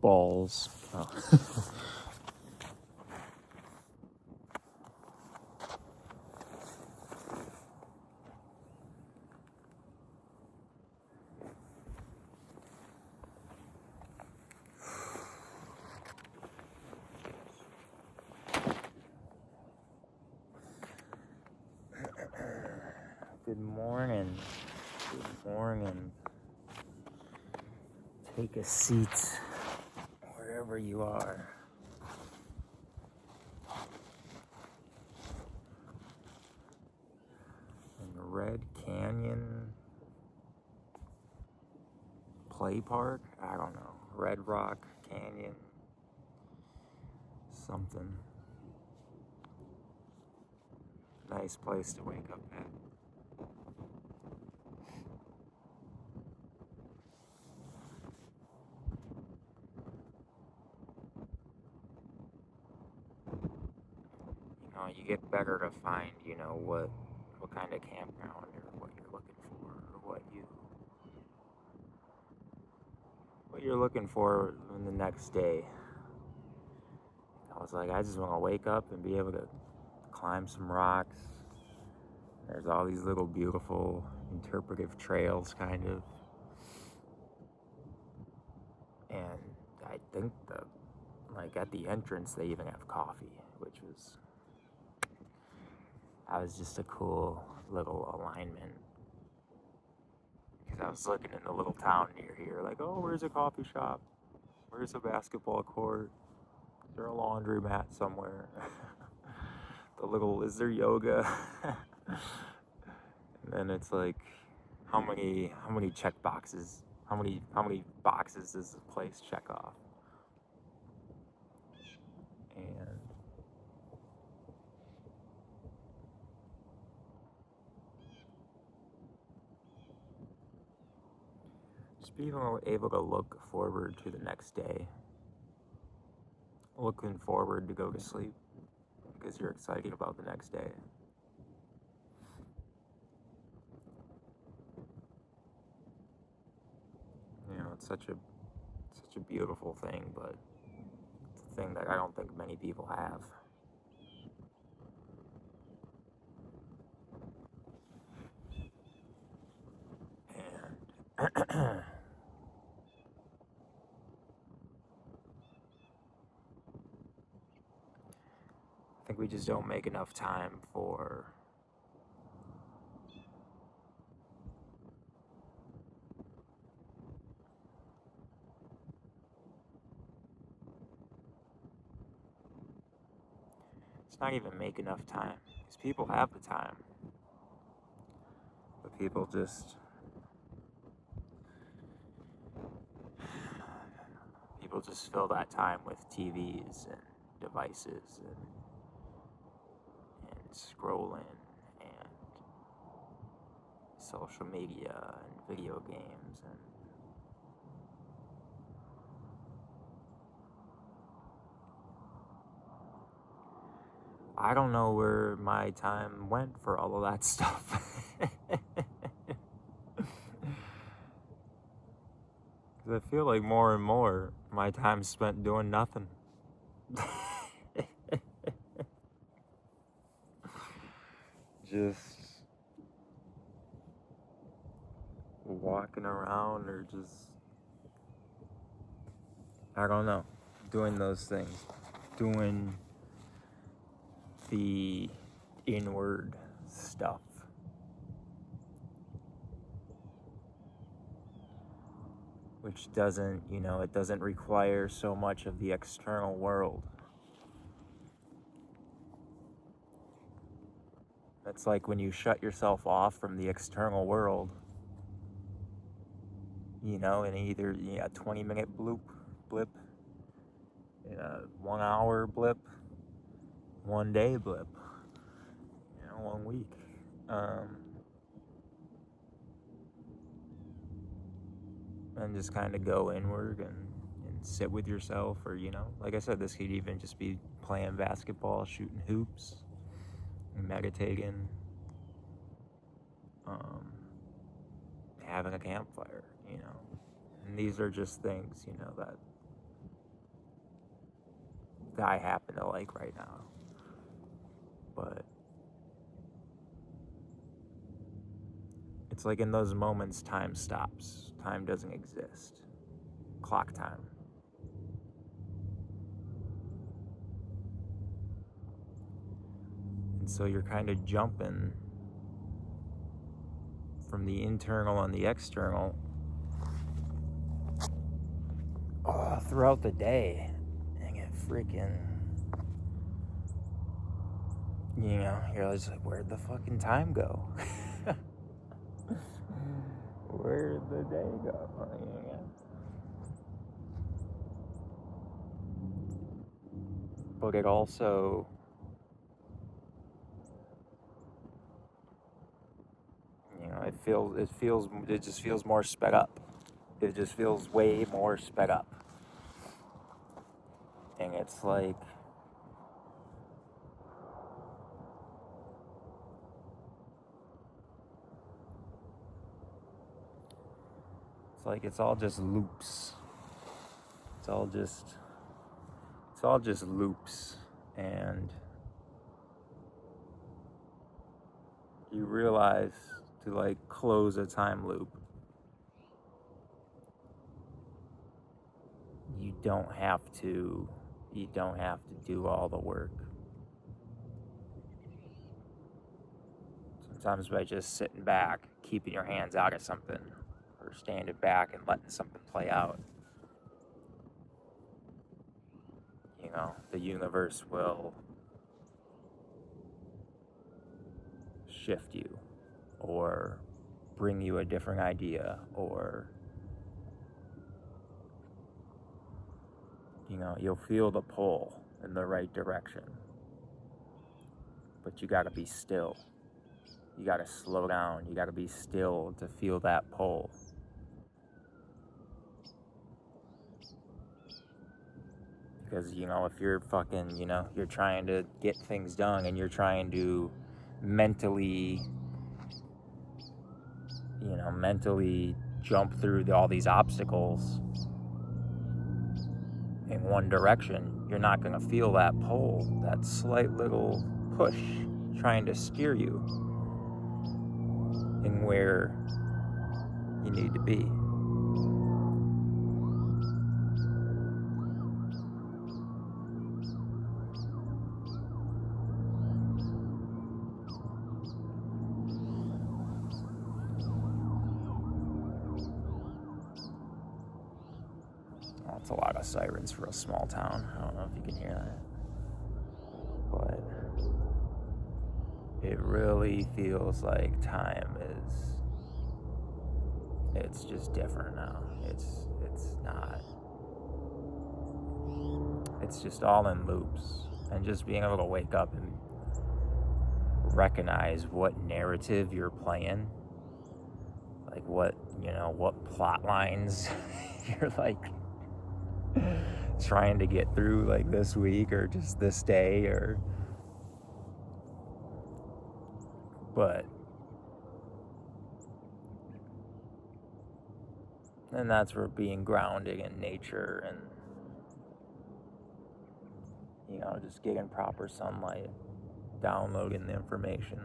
balls. Oh. Good morning. Good morning. Take a seat wherever you are. In Red Canyon Play Park? I don't know. Red Rock Canyon. Something. Nice place to wake up at. You get better to find, what kind of campground or what you're looking for or what you're looking for in the next day. I was like, I just want to wake up and be able to climb some rocks. There's all these little beautiful interpretive trails, kind of. And I think at the entrance, they even have coffee, which was just a cool little alignment. Because I was looking in the little town near here, like, oh, where's a coffee shop? Where's a basketball court? Is there a laundromat somewhere? Is there yoga? And then it's like, how many check boxes? How many boxes does the place check off? And just being able to look forward to the next day. Looking forward to go to sleep because you're excited about the next day. It's such a beautiful thing, but it's a thing that I don't think many people have. And I think we just don't make enough time for it's not even make enough time, because people have the time, but people just fill that time with TVs and devices and scrolling and social media and video games, and I don't know where my time went for all of that stuff. Because I feel like more and more my time's spent doing nothing. Just walking around or just, I don't know, doing those things. Doing the inward stuff. Which doesn't, it doesn't require so much of the external world. It's like when you shut yourself off from the external world, in either a 20-minute blip, in a 1 hour blip, 1 day blip, 1 week. And just kind of go inward and sit with yourself, or, like I said, this could even just be playing basketball, shooting hoops, meditating, having a campfire, and these are just things, that that I happen to like right now. But it's like in those moments, time stops. Time doesn't exist. Clock time. And so you're kind of jumping from the internal and the external throughout the day. And it freaking, you're just like, where'd the fucking time go? Where'd the day go? But it also, it just feels more sped up. It just feels way more sped up. And it's like, it's all just loops. It's all just loops. And you realize to like close a time loop, you don't have to do all the work. Sometimes by just sitting back, keeping your hands out of something, or standing back and letting something play out, the universe will shift you or bring you a different idea, or you'll feel the pull in the right direction. But you got to be still. You got to slow down. You got to be still to feel that pull. Because, if you're fucking, you're trying to get things done and you're trying to mentally jump through all these obstacles in one direction, you're not going to feel that pull, that slight little push trying to steer you in where you need to be. That's a lot of sirens for a small town. I don't know if you can hear that. But it really feels like time it's just different now. It's not. It's just all in loops. And just being able to wake up and recognize what narrative you're playing, like what plot lines you're like trying to get through, like this week or just this day, and that's where being grounded in nature and just getting proper sunlight, downloading the information,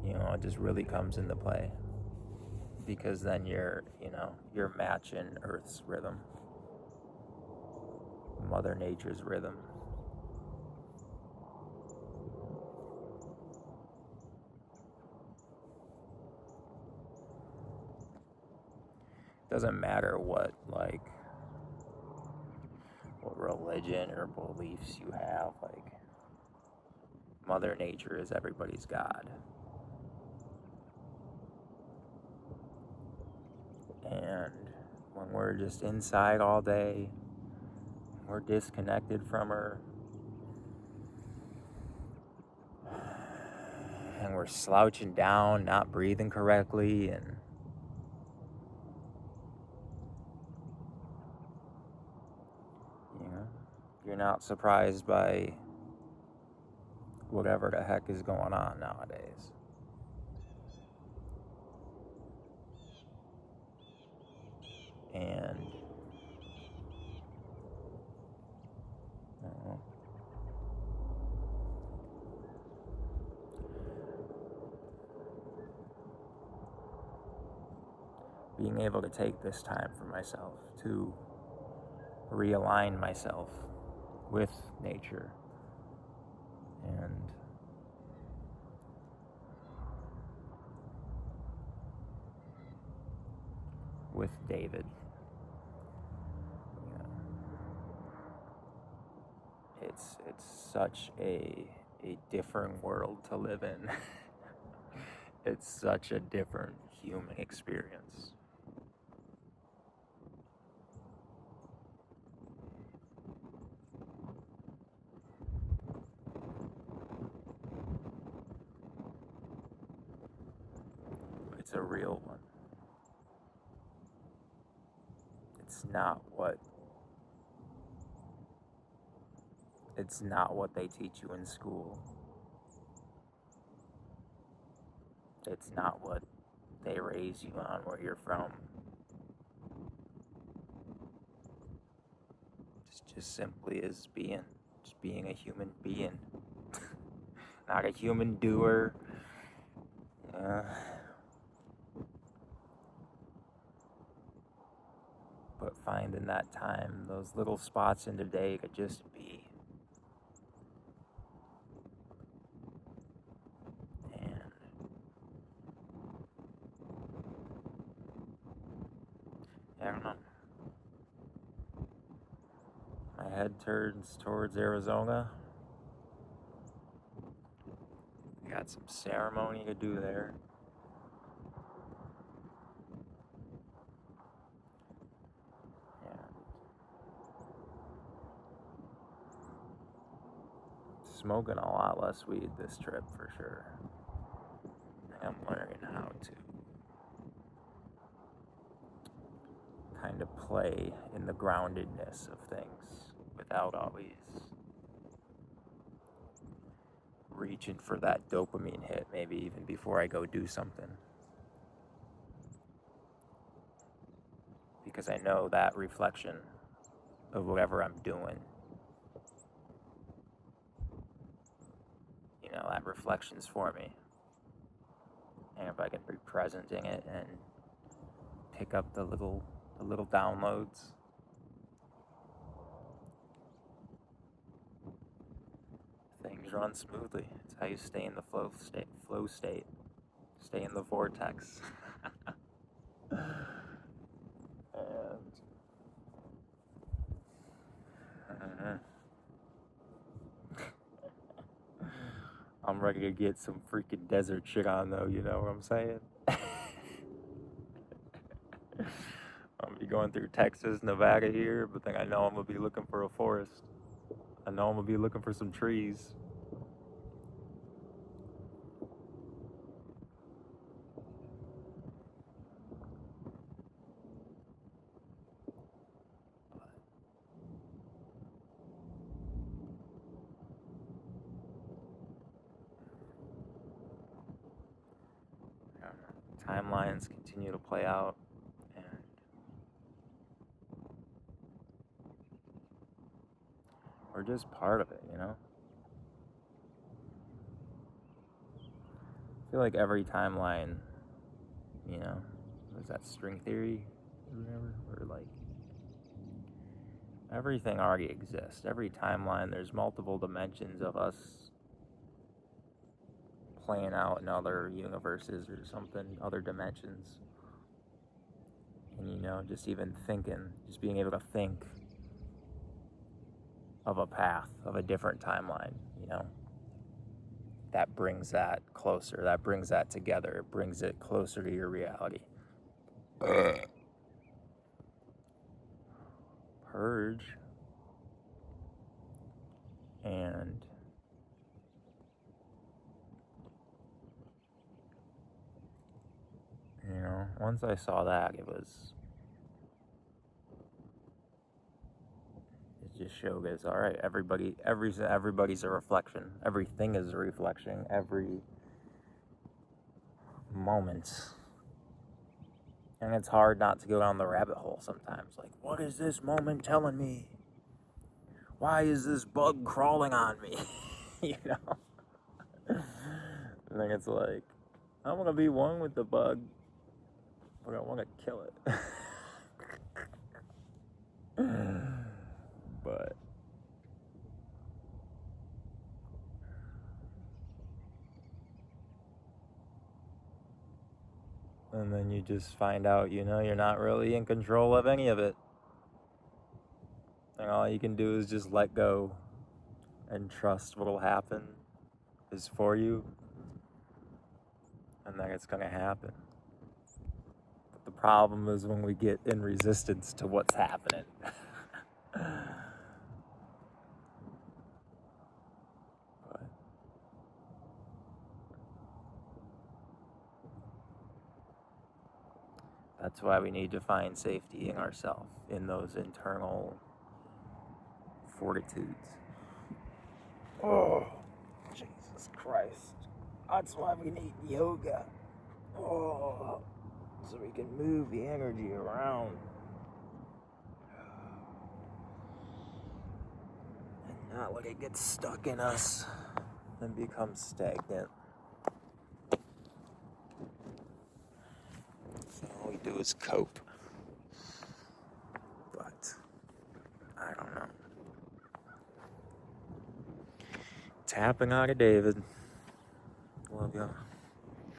it just really comes into play, because then you're matching Earth's rhythm, Mother Nature's rhythm. Doesn't matter what religion or beliefs you have, like Mother Nature is everybody's God. And when we're just inside all day, we're disconnected from her, and we're slouching down, not breathing correctly, and you're not surprised by whatever the heck is going on nowadays. And uh, being able to take this time for myself to realign myself with nature and with David. It's such a different world to live in. It's such a different human experience. It's a real one. It's not what they teach you in school. It's not what they raise you on where you're from. It's just simply as being a human being. Not a human doer. But finding that time, those little spots in the day to just be. And I don't know. My head turns towards Arizona. We got some ceremony to do there. Smoking a lot less weed this trip for sure. I'm learning how to kind of play in the groundedness of things without always reaching for that dopamine hit, maybe even before I go do something. Because I know that reflection of whatever I'm doing, that reflection's for me. And if I can be present in it and pick up the little downloads, things run smoothly. It's how you stay in the flow state, stay in the vortex. And I'm ready to get some freaking desert shit on though, you know what I'm saying? I'm gonna be going through Texas, Nevada here, but then I know I'm gonna be looking for a forest. I know I'm gonna be looking for some trees. Timelines continue to play out, and we're just part of it, you know? I feel like every timeline, was that string theory or whatever? Or like, everything already exists. Every timeline, there's multiple dimensions of us playing out in other universes or something, other dimensions. And just even thinking, just being able to think of a path, of a different timeline, that brings that closer, that brings that together, it brings it closer to your reality. Purge. And once I saw that, it just showed us, all right, everybody's a reflection. Everything is a reflection. Every moment And it's hard not to go down the rabbit hole sometimes. Like, what is this moment telling me? Why is this bug crawling on me? You know? And then it's like, I want to be one with the bug, but I want to kill it. But and then you just find out, you're not really in control of any of it. And all you can do is just let go and trust what'll happen is for you, and then it's gonna happen. But the problem is when we get in resistance to what's happening. But that's why we need to find safety in ourselves, in those internal fortitudes. Oh, Jesus Christ. That's why we need yoga. Oh, so we can move the energy around. And not let it get stuck in us and become stagnant. So all we do is cope. But I don't know. Tapping out of David. Love y'all.